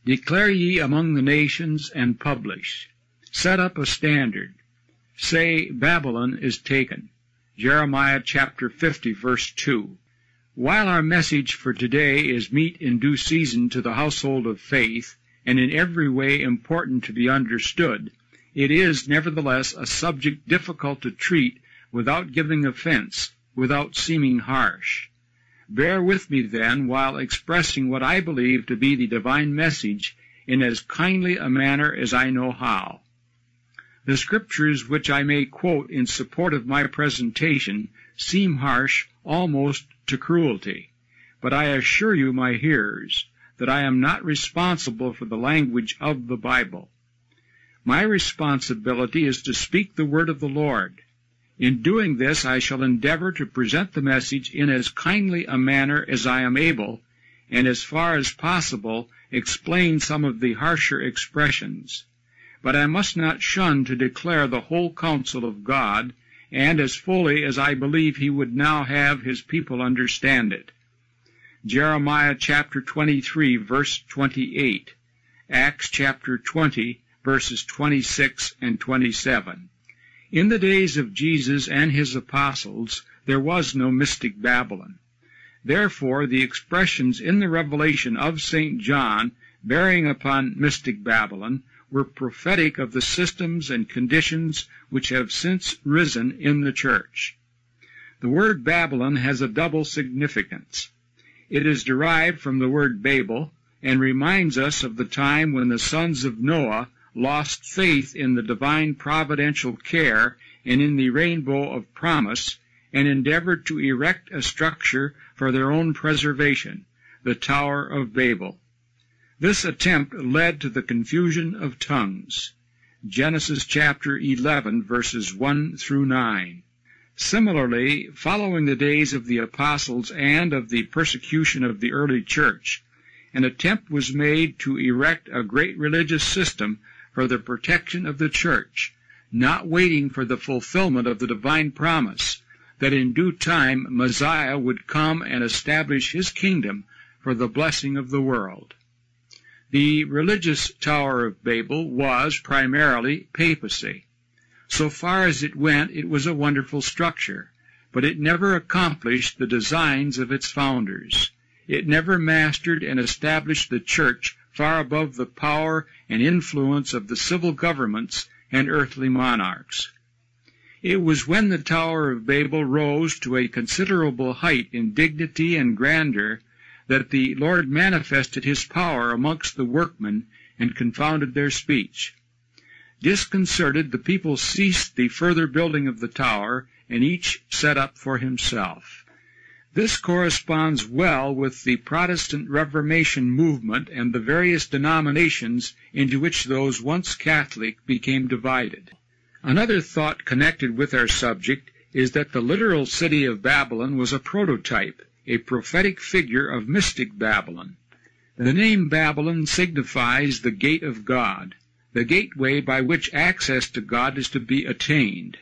Declare ye among the nations, and publish. Set up a standard. Say, Babylon is taken. Jeremiah chapter 50, verse 2. While our message for today is meet in due season to the household of faith, and in every way important to be understood, it is nevertheless a subject difficult to treat without giving offense, without seeming harsh. Bear with me, then, while expressing what I believe to be the divine message in as kindly a manner as I know how. The scriptures which I may quote in support of my presentation seem harsh almost to cruelty, but I assure you, my hearers, that I am not responsible for the language of the Bible. My responsibility is to speak the word of the Lord. In doing this, I shall endeavor to present the message in as kindly a manner as I am able, and as far as possible explain some of the harsher expressions. But I must not shun to declare the whole counsel of God, and as fully as I believe He would now have His people understand it. Jeremiah chapter 23, verse 28, Acts chapter 20, verses 26 and 27. In the days of Jesus and His apostles, there was no mystic Babylon. Therefore, the expressions in the revelation of St. John bearing upon mystic Babylon were prophetic of the systems and conditions which have since risen in the church. The word Babylon has a double significance. It is derived from the word Babel, and reminds us of the time when the sons of Noah lost faith in the divine providential care and in the rainbow of promise, and endeavored to erect a structure for their own preservation, the Tower of Babel. This attempt led to the confusion of tongues. Genesis chapter 11, verses 1 through 9. Similarly, following the days of the apostles and of the persecution of the early church, an attempt was made to erect a great religious system for the protection of the church, not waiting for the fulfillment of the divine promise that in due time Messiah would come and establish His kingdom for the blessing of the world. The religious Tower of Babel was primarily papacy. So far as it went, it was a wonderful structure, but it never accomplished the designs of its founders. It never mastered and established the church far above the power and influence of the civil governments and earthly monarchs. It was when the Tower of Babel rose to a considerable height in dignity and grandeur that the Lord manifested His power amongst the workmen and confounded their speech. Disconcerted, the people ceased the further building of the tower, and each set up for himself. This corresponds well with the Protestant Reformation movement and the various denominations into which those once Catholic became divided. Another thought connected with our subject is that the literal city of Babylon was a prototype, a prophetic figure of mystic Babylon. The name Babylon signifies the gate of God, the gateway by which access to God is to be attained.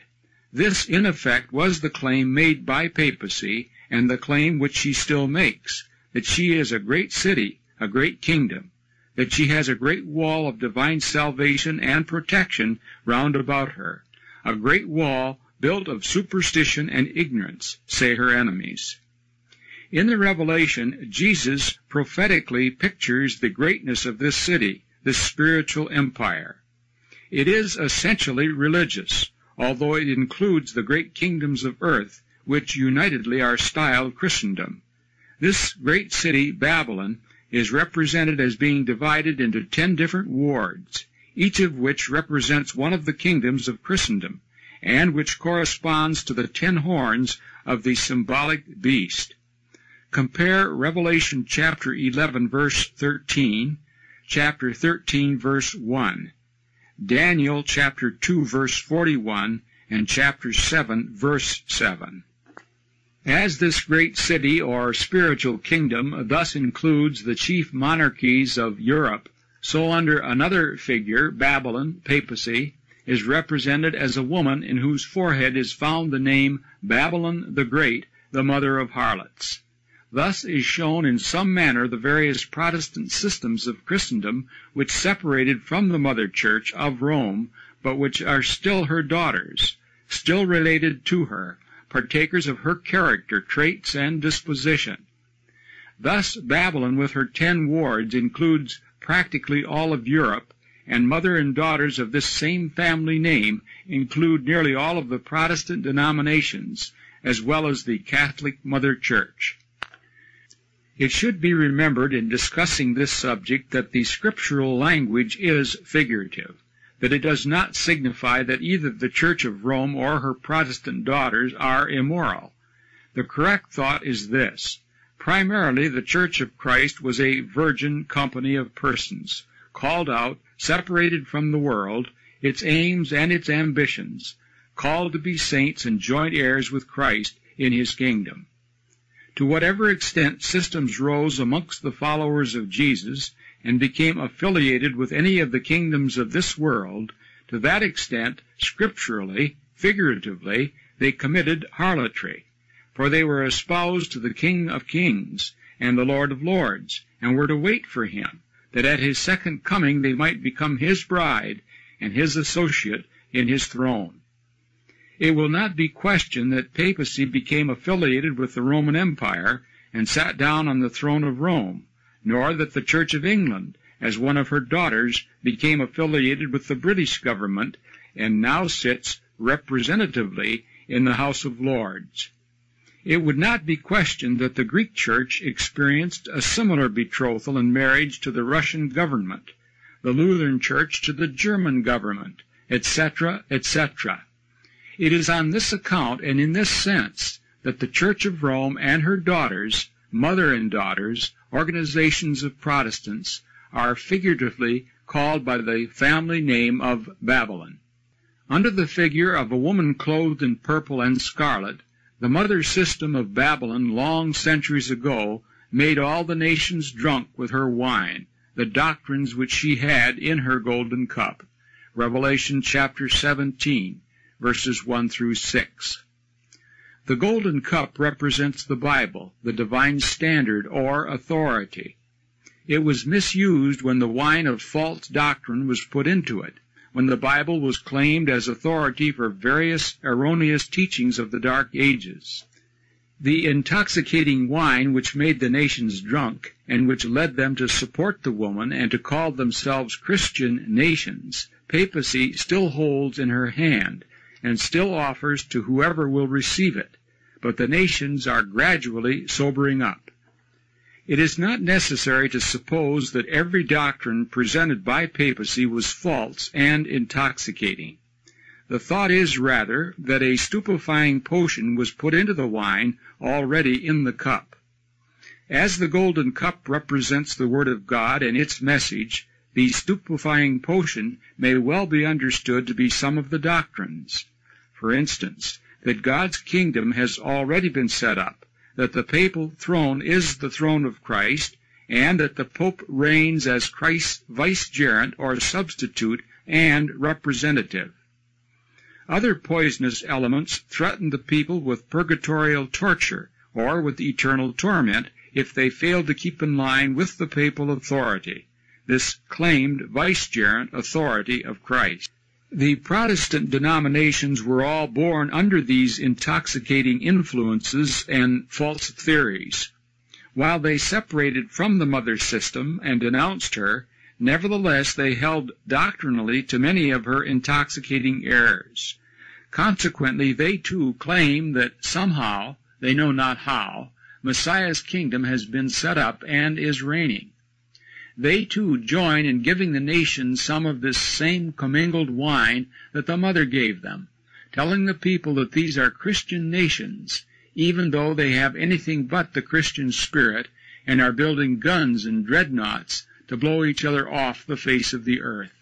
This, in effect, was the claim made by papacy, and the claim which she still makes, that she is a great city, a great kingdom, that she has a great wall of divine salvation and protection round about her, a great wall built of superstition and ignorance, say her enemies. In the Revelation, Jesus prophetically pictures the greatness of this city, this spiritual empire. It is essentially religious, although it includes the great kingdoms of earth, which unitedly are styled Christendom. This great city, Babylon, is represented as being divided into 10 different wards, each of which represents one of the kingdoms of Christendom, and which corresponds to the 10 horns of the symbolic beast. Compare Revelation chapter 11, verse 13, chapter 13, verse 1, Daniel chapter 2, verse 41, and chapter 7, verse 7. As this great city or spiritual kingdom thus includes the chief monarchies of Europe, so under another figure, Babylon, papacy, is represented as a woman in whose forehead is found the name Babylon the Great, the mother of harlots. Thus is shown in some manner the various Protestant systems of Christendom which separated from the Mother Church of Rome, but which are still her daughters, still related to her, partakers of her character, traits, and disposition. Thus Babylon with her 10 wards includes practically all of Europe, and mother and daughters of this same family name include nearly all of the Protestant denominations, as well as the Catholic Mother Church. It should be remembered in discussing this subject that the scriptural language is figurative, that it does not signify that either the Church of Rome or her Protestant daughters are immoral. The correct thought is this: primarily the Church of Christ was a virgin company of persons, called out, separated from the world, its aims and its ambitions, called to be saints and joint heirs with Christ in his kingdom. To whatever extent systems rose amongst the followers of Jesus and became affiliated with any of the kingdoms of this world, to that extent, scripturally, figuratively, they committed harlotry, for they were espoused to the King of Kings and the Lord of Lords, and were to wait for him, that at his second coming they might become his bride and his associate in his throne. It will not be questioned that papacy became affiliated with the Roman Empire and sat down on the throne of Rome, nor that the Church of England, as one of her daughters, became affiliated with the British government and now sits representatively in the House of Lords. It would not be questioned that the Greek Church experienced a similar betrothal and marriage to the Russian government, the Lutheran Church to the German government, etc., etc. It is on this account and in this sense that the Church of Rome and her daughters, mother and daughters, organizations of Protestants, are figuratively called by the family name of Babylon. Under the figure of a woman clothed in purple and scarlet, the mother system of Babylon long centuries ago made all the nations drunk with her wine, the doctrines which she had in her golden cup. Revelation chapter 17, verses 1 through 6. The golden cup represents the Bible, the divine standard or authority. It was misused when the wine of false doctrine was put into it, when the Bible was claimed as authority for various erroneous teachings of the Dark Ages. The intoxicating wine which made the nations drunk, and which led them to support the woman and to call themselves Christian nations, papacy still holds in her hand, and still offers to whoever will receive it, but the nations are gradually sobering up. It is not necessary to suppose that every doctrine presented by papacy was false and intoxicating. The thought is rather that a stupefying potion was put into the wine already in the cup. As the golden cup represents the Word of God and its message, the stupefying potion may well be understood to be some of the doctrines. For instance, that God's kingdom has already been set up, that the papal throne is the throne of Christ, and that the Pope reigns as Christ's vicegerent or substitute and representative. Other poisonous elements threaten the people with purgatorial torture or with eternal torment if they fail to keep in line with the papal authority, this claimed vicegerent authority of Christ. The Protestant denominations were all born under these intoxicating influences and false theories. While they separated from the mother system and denounced her, nevertheless they held doctrinally to many of her intoxicating errors. Consequently, they too claim that somehow, they know not how, Messiah's kingdom has been set up and is reigning. They too join in giving the nations some of this same commingled wine that the mother gave them, telling the people that these are Christian nations, even though they have anything but the Christian spirit and are building guns and dreadnoughts to blow each other off the face of the earth.